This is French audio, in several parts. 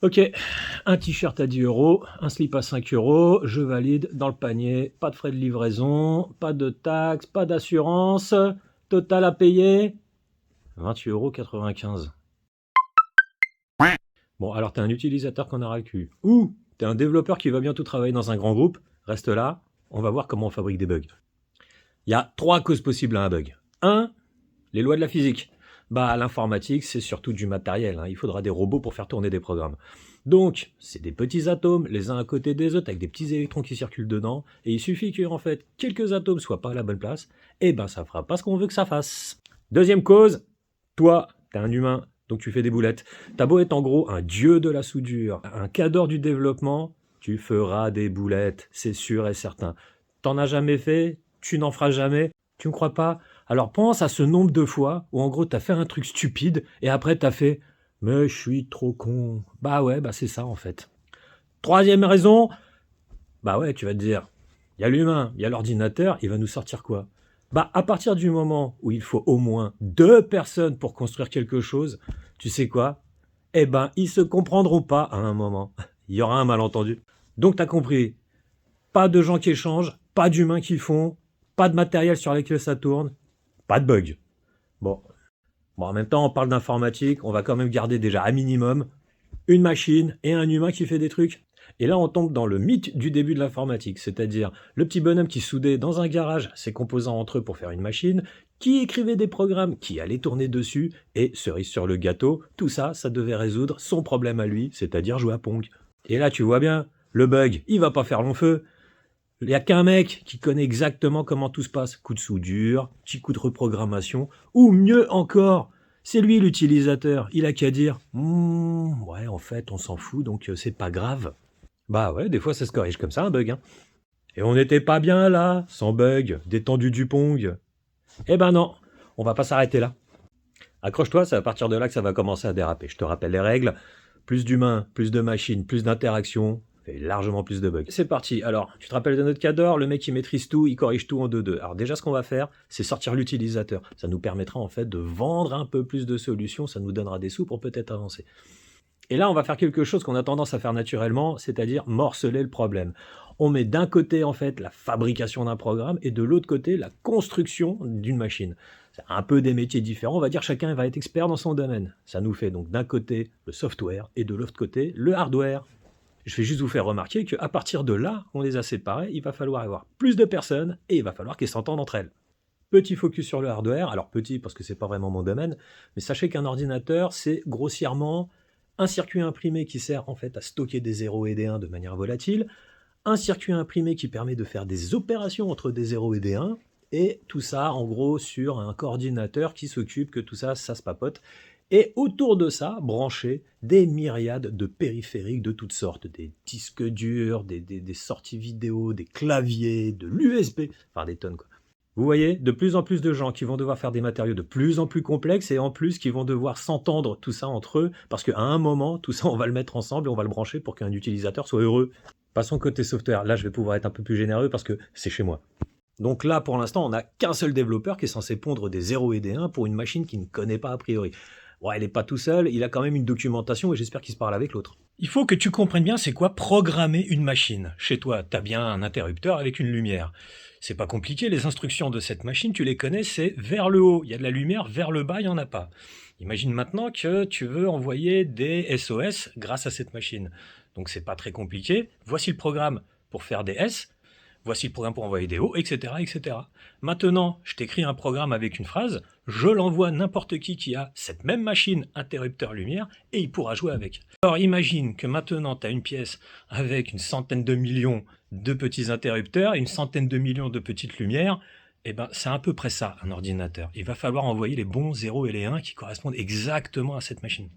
Ok, un t-shirt à 10 euros, un slip à 5 euros, je valide dans le panier, pas de frais de livraison, pas de taxes, pas d'assurance, total à payer 28,95 €. Bon, alors t'es un utilisateur qu'on a ras le cul, ou t'es un développeur qui va bientôt travailler dans un grand groupe, reste là, on va voir comment on fabrique des bugs. Il y a 3 causes possibles à un bug. 1, les lois de la physique. Bah, l'informatique, c'est surtout du matériel, hein. Il faudra des robots pour faire tourner des programmes. Donc, c'est des petits atomes, les uns à côté des autres, avec des petits électrons qui circulent dedans, et il suffit que, en fait, quelques atomes soient pas à la bonne place, et ben ça fera pas ce qu'on veut que ça fasse. Deuxième cause, toi, t'es un humain, donc tu fais des boulettes. T'as beau être en gros un dieu de la soudure, un cadre du développement, tu feras des boulettes, c'est sûr et certain. T'en as jamais fait, tu n'en feras jamais, tu me crois pas? Alors pense à ce nombre de fois où en gros t'as fait un truc stupide et après t'as fait « mais je suis trop con ». Bah ouais, bah c'est ça en fait. Troisième raison, bah ouais, tu vas te dire, il y a l'humain, il y a l'ordinateur, il va nous sortir quoi? Bah à partir du moment où il faut au moins 2 personnes pour construire quelque chose, tu sais quoi? Eh ben ils se comprendront pas à un moment. Il y aura un malentendu. Donc t'as compris, pas de gens qui échangent, pas d'humains qui font, pas de matériel sur lequel ça tourne, pas de bug. Bon. Bon, en même temps, on parle d'informatique, on va quand même garder déjà à minimum une machine et un humain qui fait des trucs. Et là, on tombe dans le mythe du début de l'informatique, c'est-à-dire le petit bonhomme qui soudait dans un garage ses composants entre eux pour faire une machine, qui écrivait des programmes, qui allaient tourner dessus, et cerise sur le gâteau, tout ça, ça devait résoudre son problème à lui, c'est-à-dire jouer à Pong. Et là, tu vois bien, le bug, il va pas faire long feu. Il n'y a qu'un mec qui connaît exactement comment tout se passe. Coup de soudure, petit coup de reprogrammation, ou mieux encore, c'est lui l'utilisateur. Il a qu'à dire ouais, en fait, on s'en fout, donc c'est pas grave. Bah ouais, des fois ça se corrige comme ça, un bug. Hein. Et on n'était pas bien là, sans bug, détendu du Pong. Eh ben non, on va pas s'arrêter là. Accroche-toi, c'est à partir de là que ça va commencer à déraper. Je te rappelle les règles. Plus d'humains, plus de machines, plus d'interactions, fait largement plus de bugs. C'est parti. Alors, tu te rappelles de notre cadre, le mec il maîtrise tout, il corrige tout en 2-2. Alors déjà, ce qu'on va faire, c'est sortir l'utilisateur. Ça nous permettra en fait de vendre un peu plus de solutions, ça nous donnera des sous pour peut-être avancer. Et là, on va faire quelque chose qu'on a tendance à faire naturellement, c'est-à-dire morceler le problème. On met d'un côté en fait la fabrication d'un programme et de l'autre côté la construction d'une machine. C'est un peu des métiers différents, on va dire chacun va être expert dans son domaine. Ça nous fait donc d'un côté le software et de l'autre côté le hardware. Je vais juste vous faire remarquer qu'à partir de là, on les a séparés, il va falloir avoir plus de personnes et il va falloir qu'elles s'entendent entre elles. Petit focus sur le hardware, alors petit parce que c'est pas vraiment mon domaine, mais sachez qu'un ordinateur, c'est grossièrement un circuit imprimé qui sert en fait à stocker des 0 et des 1 de manière volatile, un circuit imprimé qui permet de faire des opérations entre des 0 et des 1, et tout ça en gros sur un coordinateur qui s'occupe que tout ça, ça se papote. Et autour de ça, brancher des myriades de périphériques de toutes sortes, des disques durs, des sorties vidéo, des claviers, de l'USB, enfin des tonnes quoi. Vous voyez, de plus en plus de gens qui vont devoir faire des matériaux de plus en plus complexes et en plus qui vont devoir s'entendre tout ça entre eux parce qu'à un moment, tout ça, on va le mettre ensemble et on va le brancher pour qu'un utilisateur soit heureux. Passons côté software. Là, je vais pouvoir être un peu plus généreux parce que c'est chez moi. Donc là, pour l'instant, on n'a qu'un seul développeur qui est censé pondre des 0 et des 1 pour une machine qu'il ne connaît pas a priori. Ouais, il n'est pas tout seul, il a quand même une documentation et j'espère qu'il se parle avec l'autre. Il faut que tu comprennes bien c'est quoi programmer une machine. Chez toi, tu as bien un interrupteur avec une lumière. C'est pas compliqué, les instructions de cette machine, tu les connais, c'est vers le haut. Il y a de la lumière, vers le bas, il n'y en a pas. Imagine maintenant que tu veux envoyer des SOS grâce à cette machine. Donc c'est pas très compliqué. Voici le programme pour faire des S. Voici le programme pour envoyer des O, etc., etc. Maintenant, je t'écris un programme avec une phrase, je l'envoie à n'importe qui a cette même machine interrupteur lumière et il pourra jouer avec. Alors imagine que maintenant tu as une pièce avec une centaine de millions de petits interrupteurs et une centaine de millions de petites lumières. Eh ben, c'est à peu près ça, un ordinateur. Il va falloir envoyer les bons 0 et les 1 qui correspondent exactement à cette machine.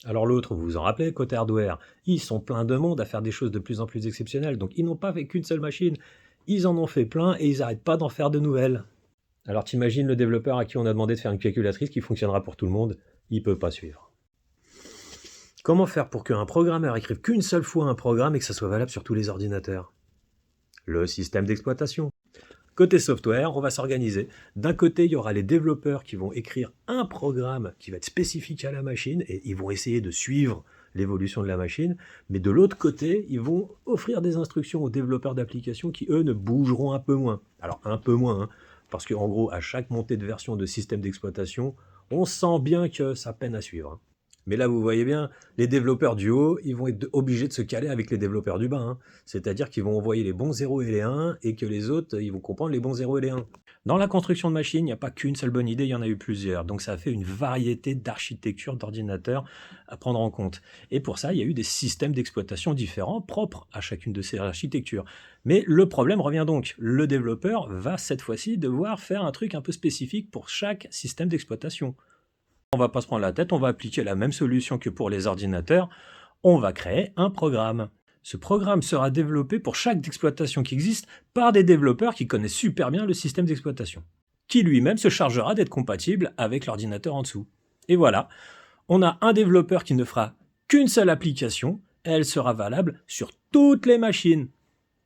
Alors l'autre, vous vous en rappelez, côté hardware, ils sont pleins de monde à faire des choses de plus en plus exceptionnelles, donc ils n'ont pas fait qu'une seule machine, ils en ont fait plein et ils n'arrêtent pas d'en faire de nouvelles. Alors t'imagines le développeur à qui on a demandé de faire une calculatrice qui fonctionnera pour tout le monde, il peut pas suivre. Comment faire pour qu'un programmeur écrive qu'une seule fois un programme et que ça soit valable sur tous les ordinateurs? Le système d'exploitation. Côté software, on va s'organiser. D'un côté, il y aura les développeurs qui vont écrire un programme qui va être spécifique à la machine et ils vont essayer de suivre l'évolution de la machine, mais de l'autre côté, ils vont offrir des instructions aux développeurs d'applications qui, eux, ne bougeront un peu moins. Alors, un peu moins, hein, parce qu'en gros, à chaque montée de version de système d'exploitation, on sent bien que ça peine à suivre, hein. Mais là, vous voyez bien, les développeurs du haut, ils vont être obligés de se caler avec les développeurs du bas, hein. C'est-à-dire qu'ils vont envoyer les bons 0 et les 1, et que les autres, ils vont comprendre les bons 0 et les 1. Dans la construction de machines, il n'y a pas qu'une seule bonne idée, il y en a eu plusieurs. Donc ça a fait une variété d'architectures d'ordinateurs à prendre en compte. Et pour ça, il y a eu des systèmes d'exploitation différents, propres à chacune de ces architectures. Mais le problème revient donc. Le développeur va cette fois-ci devoir faire un truc un peu spécifique pour chaque système d'exploitation. On va pas se prendre la tête, on va appliquer la même solution que pour les ordinateurs. On va créer un programme. Ce programme sera développé pour chaque exploitation qui existe par des développeurs qui connaissent super bien le système d'exploitation, qui lui-même se chargera d'être compatible avec l'ordinateur en dessous. Et voilà, on a un développeur qui ne fera qu'une seule application, et elle sera valable sur toutes les machines,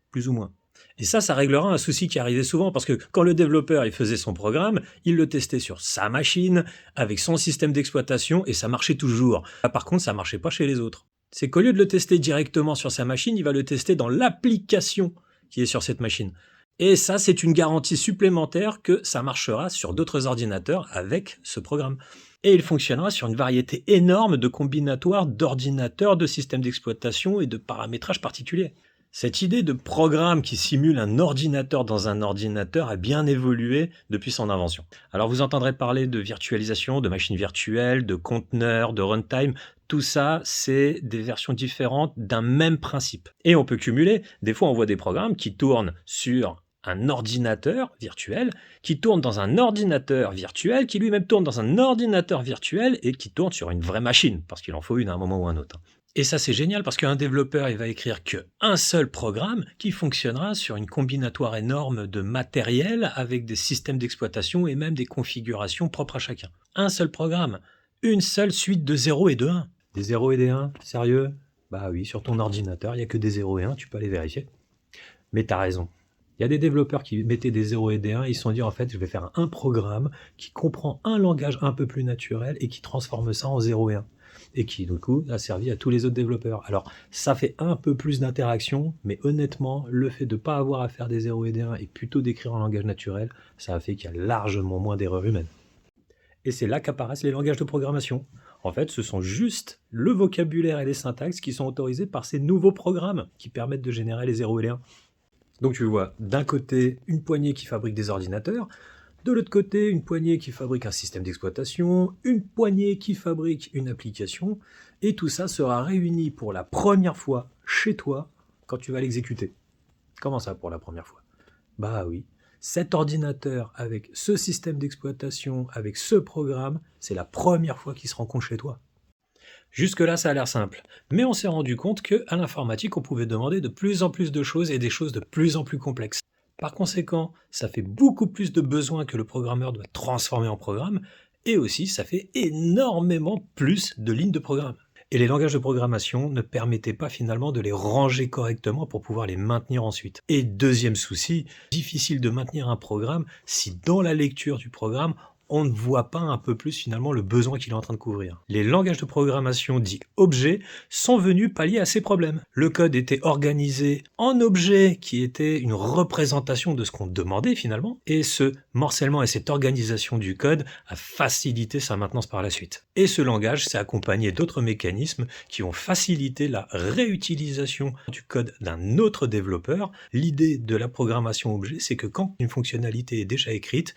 plus ou moins. Et ça réglera un souci qui arrivait souvent, parce que quand le développeur il faisait son programme, il le testait sur sa machine, avec son système d'exploitation, et ça marchait toujours. Par contre, ça marchait pas chez les autres. C'est qu'au lieu de le tester directement sur sa machine, il va le tester dans l'application qui est sur cette machine. Et ça, c'est une garantie supplémentaire que ça marchera sur d'autres ordinateurs avec ce programme. Et il fonctionnera sur une variété énorme de combinatoires d'ordinateurs, de systèmes d'exploitation et de paramétrage particuliers. Cette idée de programme qui simule un ordinateur dans un ordinateur a bien évolué depuis son invention. Alors vous entendrez parler de virtualisation, de machines virtuelles, de conteneurs, de runtime. Tout ça, c'est des versions différentes d'un même principe. Et on peut cumuler. Des fois, on voit des programmes qui tournent sur un ordinateur virtuel, qui tourne dans un ordinateur virtuel, qui lui-même tourne dans un ordinateur virtuel et qui tourne sur une vraie machine, parce qu'il en faut une à un moment ou à un autre. Et ça, c'est génial parce qu'un développeur, il va écrire qu'un seul programme qui fonctionnera sur une combinatoire énorme de matériel avec des systèmes d'exploitation et même des configurations propres à chacun. Un seul programme, une seule suite de 0 et de 1. Des 0 et des 1, sérieux? Bah oui, sur ton ordinateur, il n'y a que des 0 et 1, tu peux aller vérifier. Mais t'as raison. Il y a des développeurs qui mettaient des 0 et des 1, ils se sont dit en fait, je vais faire un programme qui comprend un langage un peu plus naturel et qui transforme ça en 0 et 1. Et qui, du coup, a servi à tous les autres développeurs. Alors, ça fait un peu plus d'interaction, mais honnêtement, le fait de ne pas avoir à faire des 0 et des 1 et plutôt d'écrire en langage naturel, ça a fait qu'il y a largement moins d'erreurs humaines. Et c'est là qu'apparaissent les langages de programmation. En fait, ce sont juste le vocabulaire et les syntaxes qui sont autorisés par ces nouveaux programmes qui permettent de générer les 0 et les 1. Donc tu vois, d'un côté, une poignée qui fabrique des ordinateurs, de l'autre côté, une poignée qui fabrique un système d'exploitation, une poignée qui fabrique une application, et tout ça sera réuni pour la première fois chez toi quand tu vas l'exécuter. Comment ça pour la première fois? Bah oui, cet ordinateur avec ce système d'exploitation, avec ce programme, c'est la première fois qu'il se rencontre chez toi. Jusque-là, ça a l'air simple, mais on s'est rendu compte qu'à l'informatique, on pouvait demander de plus en plus de choses et des choses de plus en plus complexes. Par conséquent, ça fait beaucoup plus de besoins que le programmeur doit transformer en programme, et aussi ça fait énormément plus de lignes de programme. Et les langages de programmation ne permettaient pas finalement de les ranger correctement pour pouvoir les maintenir ensuite. Et deuxième souci, difficile de maintenir un programme si dans la lecture du programme, on ne voit pas un peu plus finalement le besoin qu'il est en train de couvrir. Les langages de programmation dits objets sont venus pallier à ces problèmes. Le code était organisé en objets qui étaient une représentation de ce qu'on demandait finalement, et ce morcellement et cette organisation du code a facilité sa maintenance par la suite. Et ce langage s'est accompagné d'autres mécanismes qui ont facilité la réutilisation du code d'un autre développeur. L'idée de la programmation objet, c'est que quand une fonctionnalité est déjà écrite,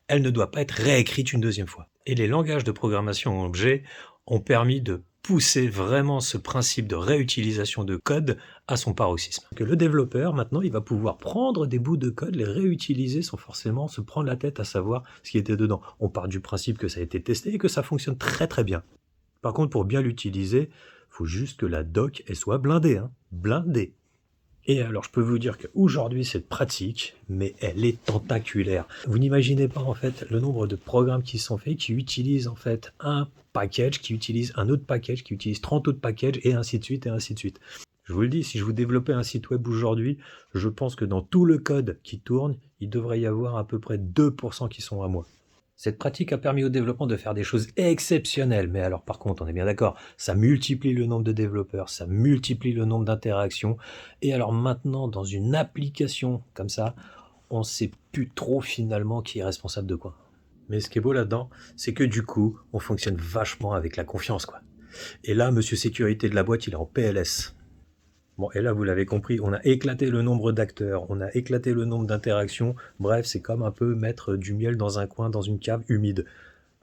elle ne doit pas être réécrite une deuxième fois. Et les langages de programmation objet ont permis de pousser vraiment ce principe de réutilisation de code à son paroxysme. Que le développeur, maintenant, il va pouvoir prendre des bouts de code, les réutiliser sans forcément se prendre la tête à savoir ce qui était dedans. On part du principe que ça a été testé et que ça fonctionne très très bien. Par contre, pour bien l'utiliser, il faut juste que la doc elle soit blindée. Blindée. Et alors, je peux vous dire qu'aujourd'hui, c'est pratique, mais elle est tentaculaire. Vous n'imaginez pas, en fait, le nombre de programmes qui sont faits, qui utilisent, en fait, un package, qui utilise un autre package, qui utilise 30 autres packages, et ainsi de suite, et ainsi de suite. Je vous le dis, si je vous développais un site web aujourd'hui, je pense que dans tout le code qui tourne, il devrait y avoir à peu près 2% qui sont à moi. Cette pratique a permis au développement de faire des choses exceptionnelles, mais alors par contre, on est bien d'accord, ça multiplie le nombre de développeurs, ça multiplie le nombre d'interactions, et alors maintenant, dans une application comme ça, on ne sait plus trop finalement qui est responsable de quoi. Mais ce qui est beau là-dedans, c'est que du coup, on fonctionne vachement avec la confiance, quoi. Et là, monsieur sécurité de la boîte, il est en PLS. Bon, et là, vous l'avez compris, on a éclaté le nombre d'acteurs, on a éclaté le nombre d'interactions. Bref, c'est comme un peu mettre du miel dans un coin, dans une cave humide.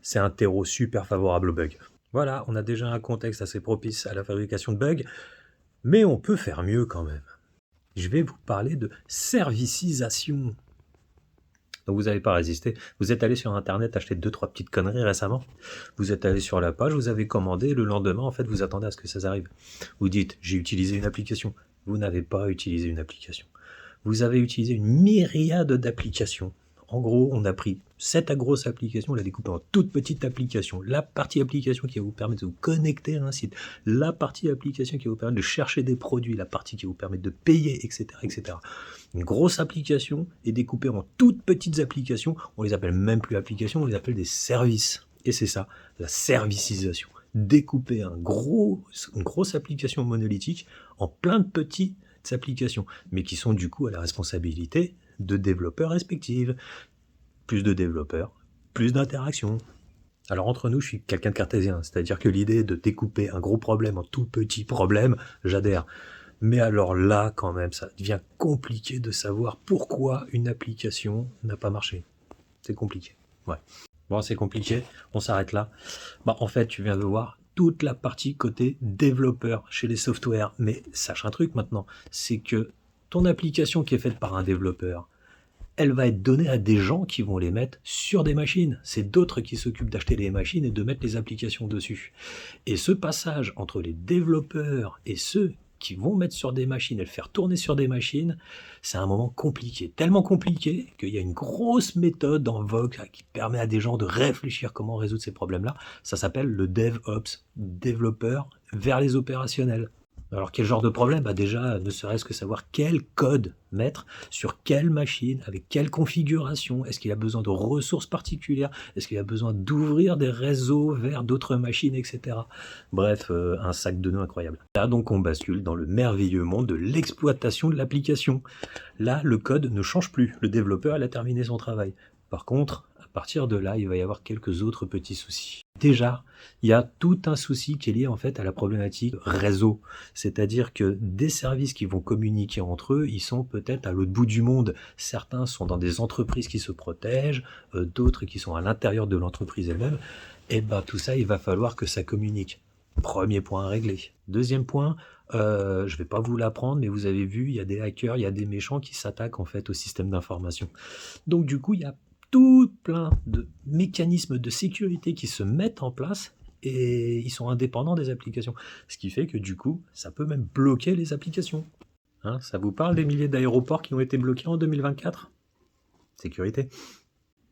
C'est un terreau super favorable aux bugs. Voilà, on a déjà un contexte assez propice à la fabrication de bugs, mais on peut faire mieux quand même. Je vais vous parler de servicisation. Donc vous n'avez pas résisté. Vous êtes allé sur Internet acheter 2-3 petites conneries récemment. Vous êtes allé sur la page, vous avez commandé, le lendemain, en fait, vous attendez à ce que ça arrive. Vous dites, j'ai utilisé une application. Vous n'avez pas utilisé une application. Vous avez utilisé une myriade d'applications. En gros, on a pris cette grosse application, on l'a découpée en toutes petites applications. La partie application qui va vous permettre de vous connecter à un site, la partie application qui va vous permettre de chercher des produits, la partie qui va vous permettre de payer, etc., etc. Une grosse application est découpée en toutes petites applications. On les appelle même plus applications, on les appelle des services. Et c'est ça, la servicisation. Découper une grosse application monolithique en plein de petites applications, mais qui sont du coup à la responsabilité de développeurs respectifs. Plus de développeurs, plus d'interactions. Alors entre nous, je suis quelqu'un de cartésien, c'est-à-dire que l'idée de découper un gros problème en tout petits problèmes, j'adhère. Mais alors là, quand même, ça devient compliqué de savoir pourquoi une application n'a pas marché. C'est compliqué. Ouais. Bon, c'est compliqué, on s'arrête là. En fait, tu viens de voir toute la partie côté développeur chez les softwares. Mais sache un truc maintenant, c'est que ton application qui est faite par un développeur, elle va être donnée à des gens qui vont les mettre sur des machines. C'est d'autres qui s'occupent d'acheter les machines et de mettre les applications dessus. Et ce passage entre les développeurs et ceux qui vont mettre sur des machines et le faire tourner sur des machines, c'est un moment compliqué. Tellement compliqué qu'il y a une grosse méthode en vogue qui permet à des gens de réfléchir comment résoudre ces problèmes-là. Ça s'appelle le DevOps, développeur vers les opérationnels. Alors quel genre de problème? Déjà, ne serait-ce que savoir quel code mettre sur quelle machine, avec quelle configuration, est-ce qu'il a besoin de ressources particulières, est-ce qu'il a besoin d'ouvrir des réseaux vers d'autres machines, etc. Bref, un sac de nœuds incroyable. Là donc on bascule dans le merveilleux monde de l'exploitation de l'application. Là, le code ne change plus, le développeur il a terminé son travail. Par contre, à partir de là, il va y avoir quelques autres petits soucis. Déjà, il y a tout un souci qui est lié en fait à la problématique réseau. C'est-à-dire que des services qui vont communiquer entre eux, ils sont peut-être à l'autre bout du monde. Certains sont dans des entreprises qui se protègent, d'autres qui sont à l'intérieur de l'entreprise elle-même. Et tout ça, il va falloir que ça communique. Premier point à régler. Deuxième point, je ne vais pas vous l'apprendre, mais vous avez vu, il y a des hackers, il y a des méchants qui s'attaquent en fait au système d'information. Donc du coup, il y a tout plein de mécanismes de sécurité qui se mettent en place et ils sont indépendants des applications. Ce qui fait que du coup, ça peut même bloquer les applications. Ça vous parle des milliers d'aéroports qui ont été bloqués en 2024 ? Sécurité.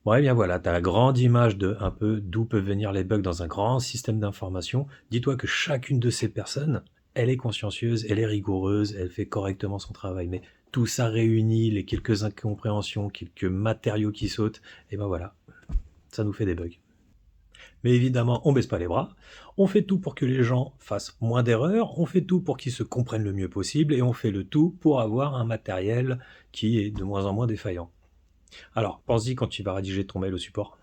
Bon, et bien voilà, tu as la grande image de un peu d'où peuvent venir les bugs dans un grand système d'information. Dis-toi que chacune de ces personnes, elle est consciencieuse, elle est rigoureuse, elle fait correctement son travail. Mais tout ça réunit, les quelques incompréhensions, quelques matériaux qui sautent, et voilà, ça nous fait des bugs. Mais évidemment, on baisse pas les bras, on fait tout pour que les gens fassent moins d'erreurs, on fait tout pour qu'ils se comprennent le mieux possible, et on fait le tout pour avoir un matériel qui est de moins en moins défaillant. Alors, pense-y quand tu vas rédiger ton mail au support.